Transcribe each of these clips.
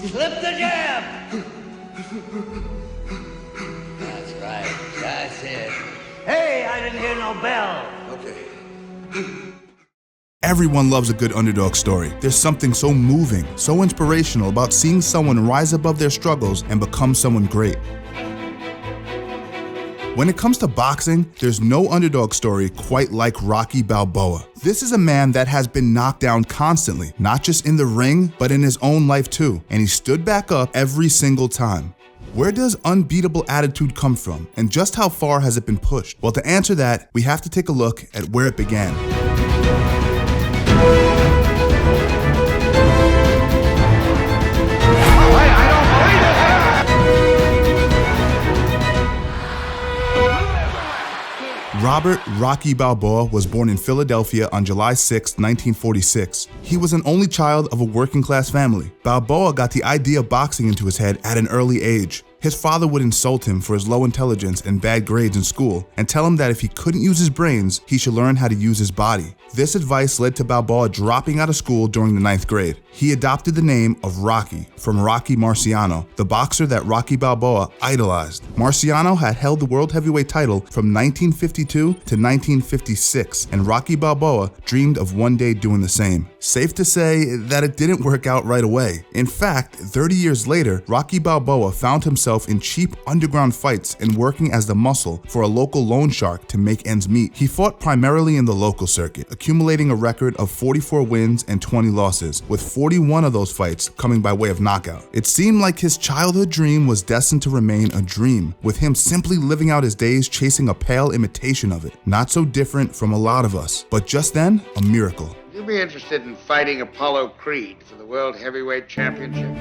Slip the jab! That's right, that's it. Hey, I didn't hear no bell. Okay. Everyone loves a good underdog story. There's something so moving, so inspirational about seeing someone rise above their struggles and become someone great. When it comes to boxing, there's no underdog story quite like Rocky Balboa. This is a man that has been knocked down constantly, not just in the ring, but in his own life too, and he stood back up every single time. Where does unbeatable attitude come from, and just how far has it been pushed? Well, to answer that, we have to take a look at where it began. Robert Rocky Balboa was born in Philadelphia on July 6, 1946. He was an only child of a working-class family. Balboa got the idea of boxing into his head at an early age. His father would insult him for his low intelligence and bad grades in school and tell him that if he couldn't use his brains, he should learn how to use his body. This advice led to Balboa dropping out of school during the 9th grade. He adopted the name of Rocky from Rocky Marciano, the boxer that Rocky Balboa idolized. Marciano had held the world heavyweight title from 1952 to 1956, and Rocky Balboa dreamed of one day doing the same. Safe to say that it didn't work out right away. In fact, 30 years later, Rocky Balboa found himself in cheap underground fights and working as the muscle for a local loan shark to make ends meet. He fought primarily in the local circuit, accumulating a record of 44 wins and 20 losses, with 41 of those fights coming by way of knockout. It seemed like his childhood dream was destined to remain a dream, with him simply living out his days chasing a pale imitation of it. Not so different from a lot of us, but just then, a miracle. Would you be interested in fighting Apollo Creed for the World Heavyweight Championship?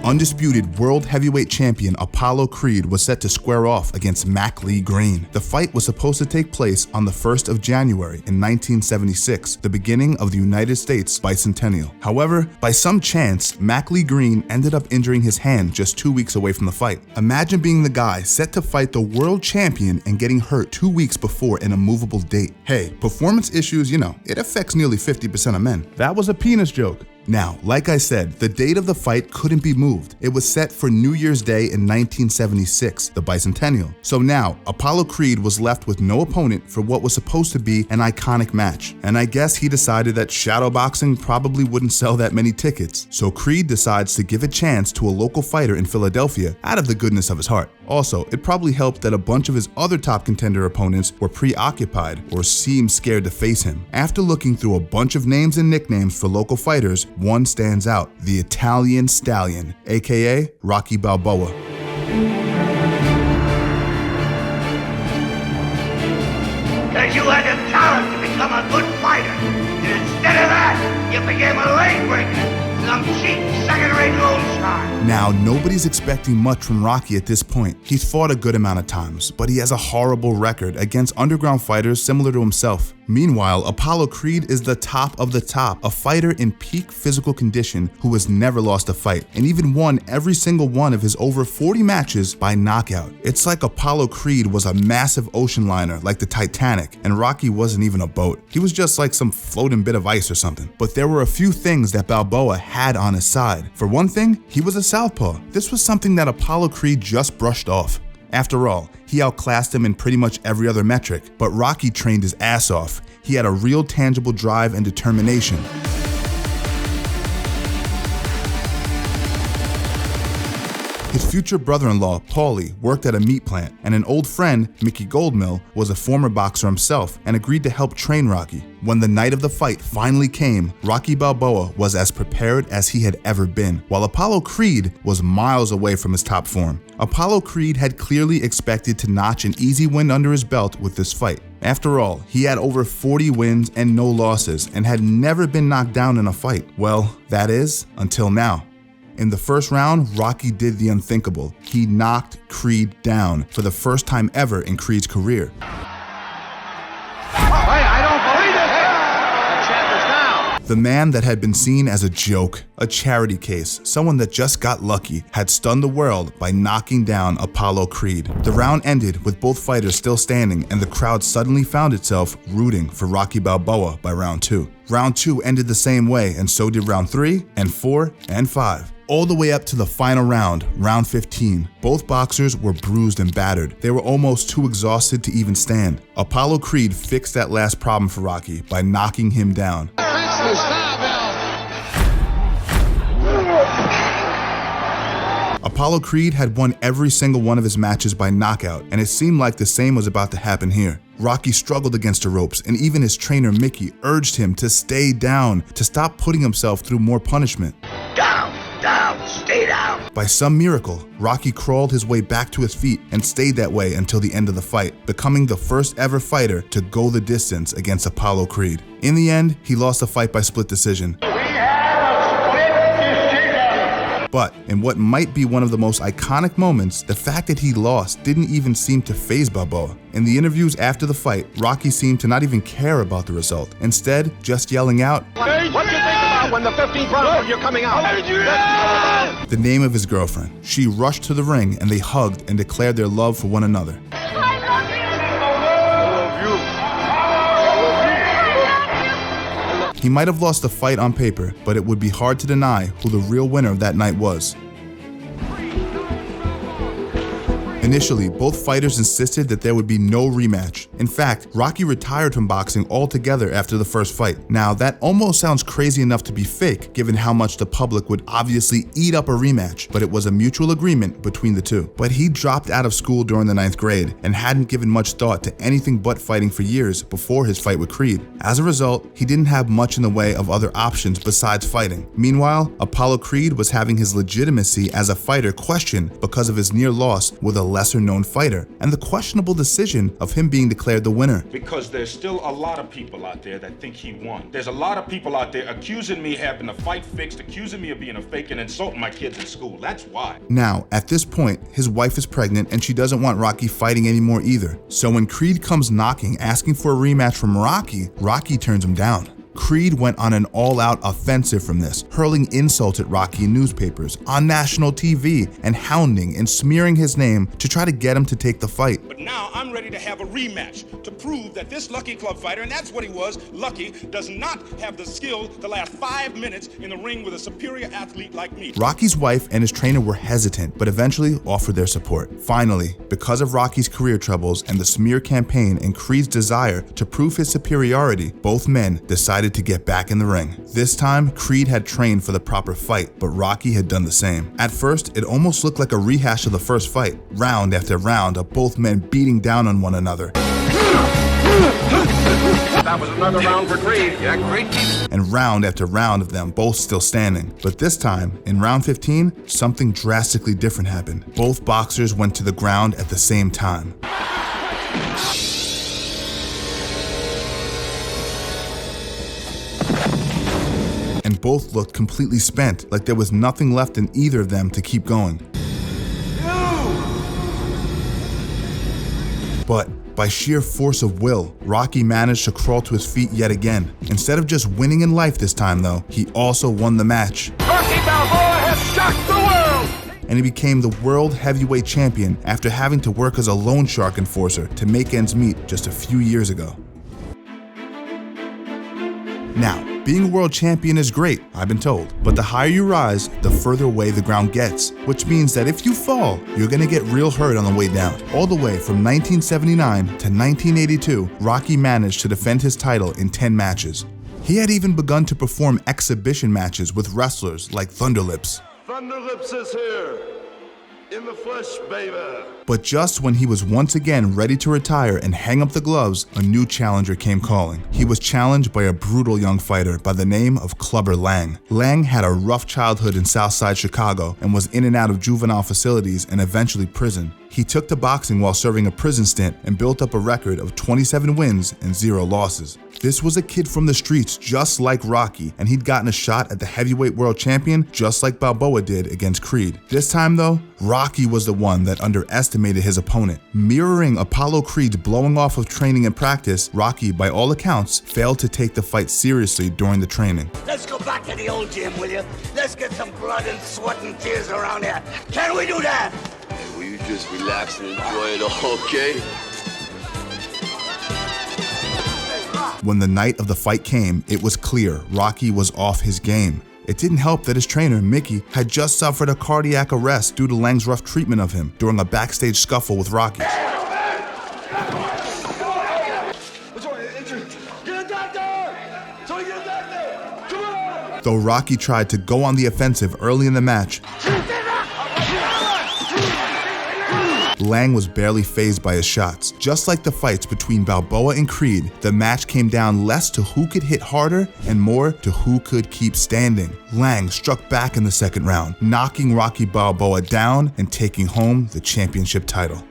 Undisputed world heavyweight champion Apollo Creed was set to square off against Mac Lee Green. The fight was supposed to take place on the 1st of January in 1976, the beginning of the United States bicentennial. However, by some chance, Mac Lee Green ended up injuring his hand just 2 weeks away from the fight. Imagine being the guy set to fight the world champion and getting hurt 2 weeks before an immovable date. Hey, performance issues, it affects nearly 50% of men. That was a penis joke. Now, like I said, the date of the fight couldn't be moved. It was set for New Year's Day in 1976, the bicentennial. So now, Apollo Creed was left with no opponent for what was supposed to be an iconic match. And I guess he decided that shadowboxing probably wouldn't sell that many tickets. So Creed decides to give a chance to a local fighter in Philadelphia out of the goodness of his heart. Also, it probably helped that a bunch of his other top contender opponents were preoccupied or seemed scared to face him. After looking through a bunch of names and nicknames for local fighters, one stands out: the Italian Stallion, aka Rocky Balboa. Because you had the talent to become a good fighter. And instead of that, you became a leg breaker. Some cheap second-rate loan shark. Now, nobody's expecting much from Rocky at this point. He's fought a good amount of times, but he has a horrible record against underground fighters similar to himself. Meanwhile, Apollo Creed is the top of the top, a fighter in peak physical condition who has never lost a fight, and even won every single one of his over 40 matches by knockout. It's like Apollo Creed was a massive ocean liner like the Titanic, and Rocky wasn't even a boat. He was just like some floating bit of ice or something. But there were a few things that Balboa had on his side. For one thing, he was a southpaw. This was something that Apollo Creed just brushed off. After all, he outclassed him in pretty much every other metric, but Rocky trained his ass off. He had a real tangible drive and determination. His future brother-in-law, Paulie, worked at a meat plant, and an old friend, Mickey Goldmill, was a former boxer himself and agreed to help train Rocky. When the night of the fight finally came, Rocky Balboa was as prepared as he had ever been, while Apollo Creed was miles away from his top form. Apollo Creed had clearly expected to notch an easy win under his belt with this fight. After all, he had over 40 wins and no losses and had never been knocked down in a fight. Well, that is, until now. In the first round, Rocky did the unthinkable. He knocked Creed down for the first time ever in Creed's career. I don't believe it! The champ is down! The man that had been seen as a joke, a charity case, someone that just got lucky, had stunned the world by knocking down Apollo Creed. The round ended with both fighters still standing, and the crowd suddenly found itself rooting for Rocky Balboa by round 2. Round 2 ended the same way, and so did round 3 and 4 and 5. All the way up to the final round, round 15. Both boxers were bruised and battered. They were almost too exhausted to even stand. Apollo Creed fixed that last problem for Rocky by knocking him down. Apollo Creed had won every single one of his matches by knockout, and it seemed like the same was about to happen here. Rocky struggled against the ropes, and even his trainer Mickey urged him to stay down, to stop putting himself through more punishment. Down, stay down. By some miracle, Rocky crawled his way back to his feet and stayed that way until the end of the fight, becoming the first ever fighter to go the distance against Apollo Creed. In the end, he lost the fight by split decision. But in what might be one of the most iconic moments, the fact that he lost didn't even seem to faze Balboa. In the interviews after the fight, Rocky seemed to not even care about the result, instead just yelling out, "What do you think about when the 15th round you're coming out?" the name of his girlfriend. She rushed to the ring and they hugged and declared their love for one another. He might have lost the fight on paper, but it would be hard to deny who the real winner of that night was. Initially, both fighters insisted that there would be no rematch. In fact, Rocky retired from boxing altogether after the first fight. Now, that almost sounds crazy enough to be fake, given how much the public would obviously eat up a rematch, but it was a mutual agreement between the two. But he dropped out of school during the 9th grade and hadn't given much thought to anything but fighting for years before his fight with Creed. As a result, he didn't have much in the way of other options besides fighting. Meanwhile, Apollo Creed was having his legitimacy as a fighter questioned because of his near loss with a lesser-known fighter, and the questionable decision of him being declared the winner. Because there's still a lot of people out there that think he won. There's a lot of people out there accusing me of having the fight fixed, accusing me of being a fake, and insulting my kids in school. That's why. Now, at this point, his wife is pregnant and she doesn't want Rocky fighting anymore either. So when Creed comes knocking, asking for a rematch from Rocky, Rocky turns him down. Creed went on an all-out offensive from this, hurling insults at Rocky in newspapers, on national TV, and hounding and smearing his name to try to get him to take the fight. But now I'm ready to have a rematch to prove that this Lucky Club fighter, and that's what he was, Lucky, does not have the skill to last 5 minutes in the ring with a superior athlete like me. Rocky's wife and his trainer were hesitant, but eventually offered their support. Finally, because of Rocky's career troubles and the smear campaign and Creed's desire to prove his superiority, both men decided to get back in the ring. This time, Creed had trained for the proper fight, but Rocky had done the same. At first, it almost looked like a rehash of the first fight, round after round of both men beating down on one another. That was another round for Creed. Yeah, great. And round after round of them both still standing. But this time, in round 15, something drastically different happened. Both boxers went to the ground at the same time. And both looked completely spent, like there was nothing left in either of them to keep going. But by sheer force of will, Rocky managed to crawl to his feet yet again. Instead of just winning in life this time though, he also won the match. Rocky Balboa has shocked the world! And he became the world heavyweight champion after having to work as a loan shark enforcer to make ends meet just a few years ago. Now, being a world champion is great, I've been told, but the higher you rise, the further away the ground gets, which means that if you fall, you're gonna get real hurt on the way down. All the way from 1979 to 1982, Rocky managed to defend his title in 10 matches. He had even begun to perform exhibition matches with wrestlers like Thunderlips. Thunderlips is here, in the flesh, baby. But just when he was once again ready to retire and hang up the gloves, a new challenger came calling. He was challenged by a brutal young fighter by the name of Clubber Lang. Lang had a rough childhood in Southside Chicago and was in and out of juvenile facilities and eventually prison. He took to boxing while serving a prison stint and built up a record of 27 wins and 0 losses. This was a kid from the streets just like Rocky, and he'd gotten a shot at the heavyweight world champion just like Balboa did against Creed. This time though, Rocky was the one that underestimated underestimated his opponent. Mirroring Apollo Creed's blowing off of training and practice, Rocky, by all accounts, failed to take the fight seriously during the training. Let's go back to the old gym, will you? Let's get some blood and sweat and tears around here. Can we do that? Hey, will you just relax and enjoy it all, okay? When the night of the fight came, it was clear Rocky was off his game. It didn't help that his trainer, Mickey, had just suffered a cardiac arrest due to Lang's rough treatment of him during a backstage scuffle with Rocky. Though Rocky tried to go on the offensive early in the match, Lang was barely fazed by his shots. Just like the fights between Balboa and Creed, the match came down less to who could hit harder and more to who could keep standing. Lang struck back in the second round, knocking Rocky Balboa down and taking home the championship title.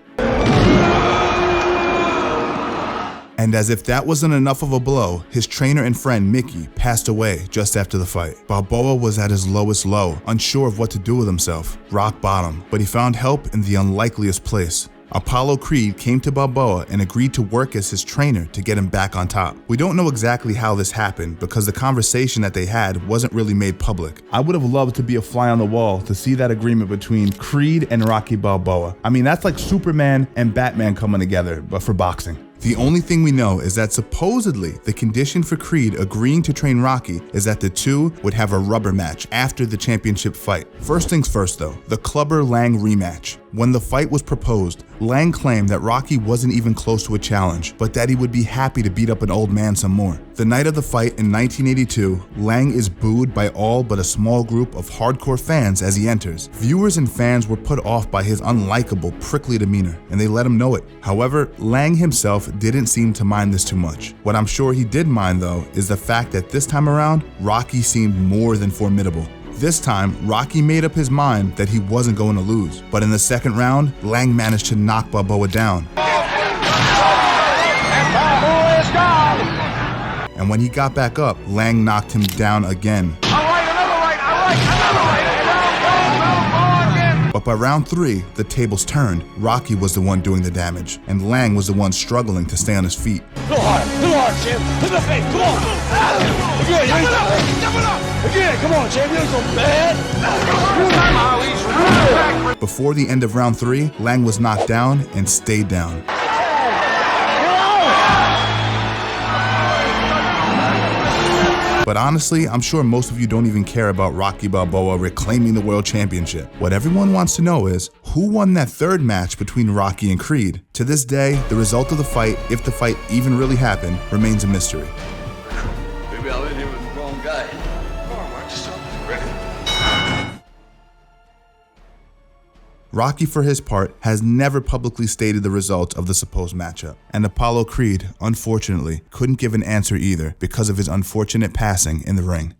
And as if that wasn't enough of a blow, his trainer and friend Mickey passed away just after the fight. Balboa was at his lowest low, unsure of what to do with himself, rock bottom, but he found help in the unlikeliest place. Apollo Creed came to Balboa and agreed to work as his trainer to get him back on top. We don't know exactly how this happened because the conversation that they had wasn't really made public. I would have loved to be a fly on the wall to see that agreement between Creed and Rocky Balboa. I mean, that's like Superman and Batman coming together, but for boxing. The only thing we know is that supposedly the condition for Creed agreeing to train Rocky is that the two would have a rubber match after the championship fight. First things first though, the Clubber-Lang rematch. When the fight was proposed, Lang claimed that Rocky wasn't even close to a challenge, but that he would be happy to beat up an old man some more. The night of the fight in 1982, Lang is booed by all but a small group of hardcore fans as he enters. Viewers and fans were put off by his unlikable, prickly demeanor, and they let him know it. However, Lang himself didn't seem to mind this too much. What I'm sure he did mind though is the fact that this time around, Rocky seemed more than formidable. This time, Rocky made up his mind that he wasn't going to lose. But in the second round, Lang managed to knock Balboa down. And when he got back up, Lang knocked him down again. But by round 3, the tables turned. Rocky was the one doing the damage, and Lang was the one struggling to stay on his feet. Go hard, champ. To the face, come on. Again, come on, champ. You're so bad. Before the end of round 3, Lang was knocked down and stayed down. But honestly, I'm sure most of you don't even care about Rocky Balboa reclaiming the world championship. What everyone wants to know is, who won that third match between Rocky and Creed? To this day, the result of the fight, if the fight even really happened, remains a mystery. Maybe I went here with the wrong guy. Come on, Mark, just ready. Rocky, for his part, has never publicly stated the results of the supposed matchup, and Apollo Creed, unfortunately, couldn't give an answer either because of his unfortunate passing in the ring.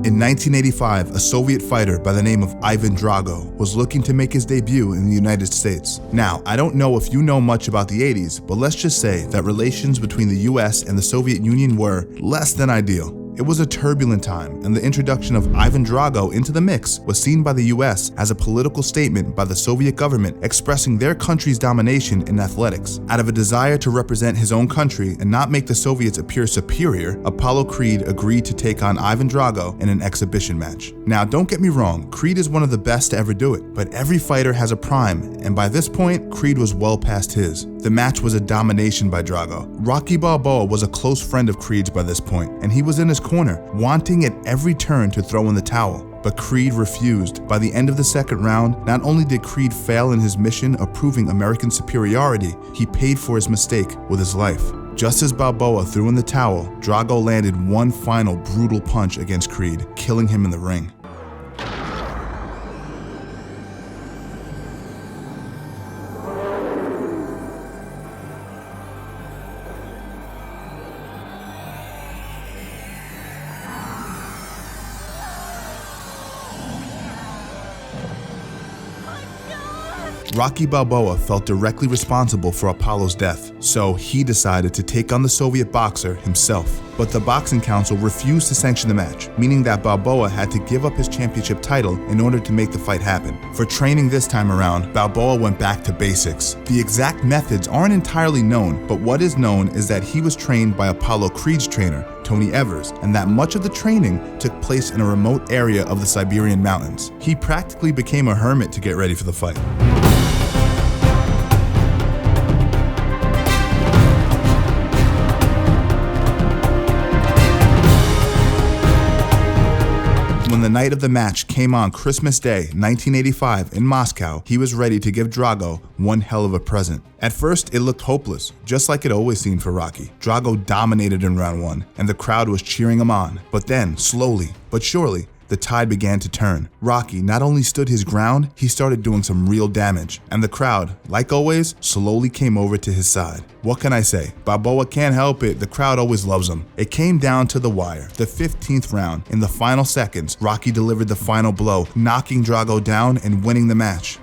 In 1985, a Soviet fighter by the name of Ivan Drago was looking to make his debut in the United States. Now, I don't know if you know much about the 80s, but let's just say that relations between the US and the Soviet Union were less than ideal. It was a turbulent time, and the introduction of Ivan Drago into the mix was seen by the US as a political statement by the Soviet government expressing their country's domination in athletics. Out of a desire to represent his own country and not make the Soviets appear superior, Apollo Creed agreed to take on Ivan Drago in an exhibition match. Now, don't get me wrong, Creed is one of the best to ever do it, but every fighter has a prime, and by this point, Creed was well past his. The match was a domination by Drago. Rocky Balboa was a close friend of Creed's by this point, and he was in his corner, wanting at every turn to throw in the towel. But Creed refused. By the end of the second round, not only did Creed fail in his mission of proving American superiority, he paid for his mistake with his life. Just as Balboa threw in the towel, Drago landed one final brutal punch against Creed, killing him in the ring. Rocky Balboa felt directly responsible for Apollo's death, so he decided to take on the Soviet boxer himself. But the Boxing Council refused to sanction the match, meaning that Balboa had to give up his championship title in order to make the fight happen. For training this time around, Balboa went back to basics. The exact methods aren't entirely known, but what is known is that he was trained by Apollo Creed's trainer, Tony Evers, and that much of the training took place in a remote area of the Siberian mountains. He practically became a hermit to get ready for the fight. When the night of the match came on Christmas Day, 1985, in Moscow, he was ready to give Drago one hell of a present. At first, it looked hopeless, just like it always seemed for Rocky. Drago dominated in round one, and the crowd was cheering him on. But then, slowly but surely, the tide began to turn. Rocky not only stood his ground, he started doing some real damage, and the crowd, like always, slowly came over to his side. What can I say? Balboa can't help it, the crowd always loves him. It came down to the wire, the 15th round. In the final seconds, Rocky delivered the final blow, knocking Drago down and winning the match.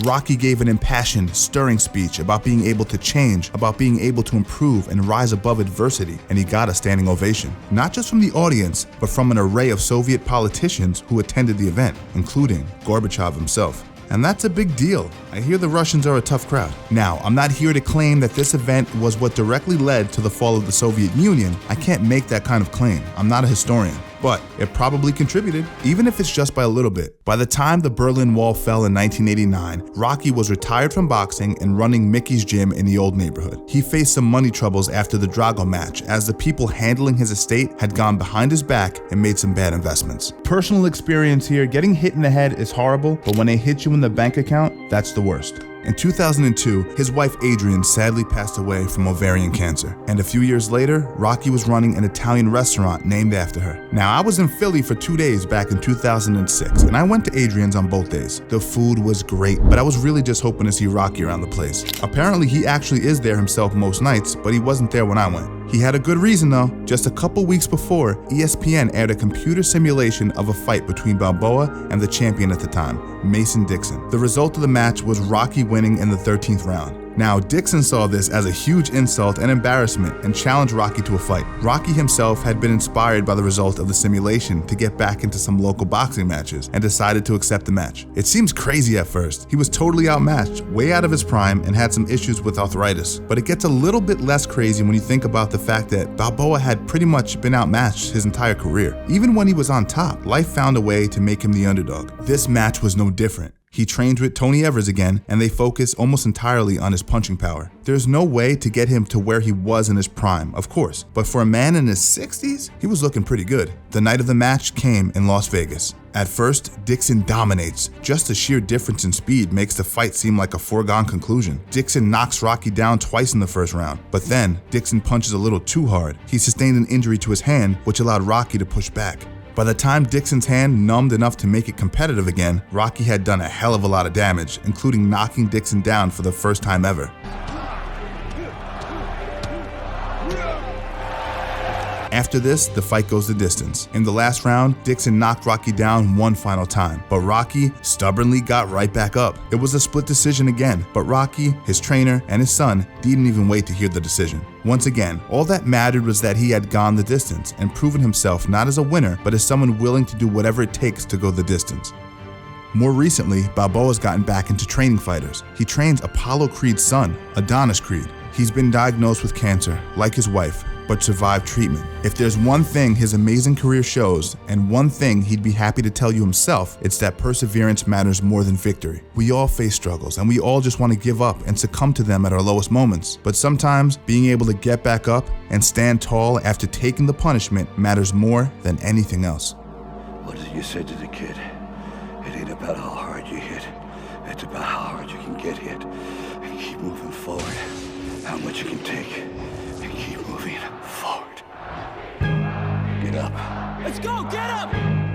Rocky gave an impassioned, stirring speech about being able to change, about being able to improve and rise above adversity, and he got a standing ovation. Not just from the audience, but from an array of Soviet politicians who attended the event, including Gorbachev himself. And that's a big deal. I hear the Russians are a tough crowd. Now, I'm not here to claim that this event was what directly led to the fall of the Soviet Union. I can't make that kind of claim. I'm not a historian. But it probably contributed, even if it's just by a little bit. By the time the Berlin Wall fell in 1989, Rocky was retired from boxing and running Mickey's gym in the old neighborhood. He faced some money troubles after the Drago match, as the people handling his estate had gone behind his back and made some bad investments. Personal experience here, getting hit in the head is horrible, but when they hit you in the bank account, that's the worst. In 2002, his wife Adrienne sadly passed away from ovarian cancer, and a few years later, Rocky was running an Italian restaurant named after her. Now, I was in Philly for 2 days back in 2006, and I went to Adrienne's on both days. The food was great, but I was really just hoping to see Rocky around the place. Apparently, he actually is there himself most nights, but he wasn't there when I went. He had a good reason though. Just a couple weeks before, ESPN aired a computer simulation of a fight between Balboa and the champion at the time, Mason Dixon. The result of the match was Rocky winning in the 13th round. Now, Dixon saw this as a huge insult and embarrassment and challenged Rocky to a fight. Rocky himself had been inspired by the result of the simulation to get back into some local boxing matches and decided to accept the match. It seems crazy at first. He was totally outmatched, way out of his prime, and had some issues with arthritis. But it gets a little bit less crazy when you think about the fact that Balboa had pretty much been outmatched his entire career. Even when he was on top, life found a way to make him the underdog. This match was no different. He trained with Tony Evers again, and they focus almost entirely on his punching power. There's no way to get him to where he was in his prime, of course, but for a man in his 60s, he was looking pretty good. The night of the match came in Las Vegas. At first, Dixon dominates. Just the sheer difference in speed makes the fight seem like a foregone conclusion. Dixon knocks Rocky down twice in the first round, but then Dixon punches a little too hard. He sustained an injury to his hand, which allowed Rocky to push back. By the time Dixon's hand numbed enough to make it competitive again, Rocky had done a hell of a lot of damage, including knocking Dixon down for the first time ever. After this, the fight goes the distance. In the last round, Dixon knocked Rocky down one final time, but Rocky stubbornly got right back up. It was a split decision again, but Rocky, his trainer, and his son didn't even wait to hear the decision. Once again, all that mattered was that he had gone the distance and proven himself not as a winner, but as someone willing to do whatever it takes to go the distance. More recently, Balboa's gotten back into training fighters. He trains Apollo Creed's son, Adonis Creed. He's been diagnosed with cancer, like his wife, but survived treatment. If there's one thing his amazing career shows, and one thing he'd be happy to tell you himself, it's that perseverance matters more than victory. We all face struggles, and we all just want to give up and succumb to them at our lowest moments. But sometimes, being able to get back up and stand tall after taking the punishment matters more than anything else. What did you say to the kid? It ain't about how hard you hit. It's about how hard you can get hit. And keep moving forward. How much you can take. And keep moving forward. Get up. Let's go, get up!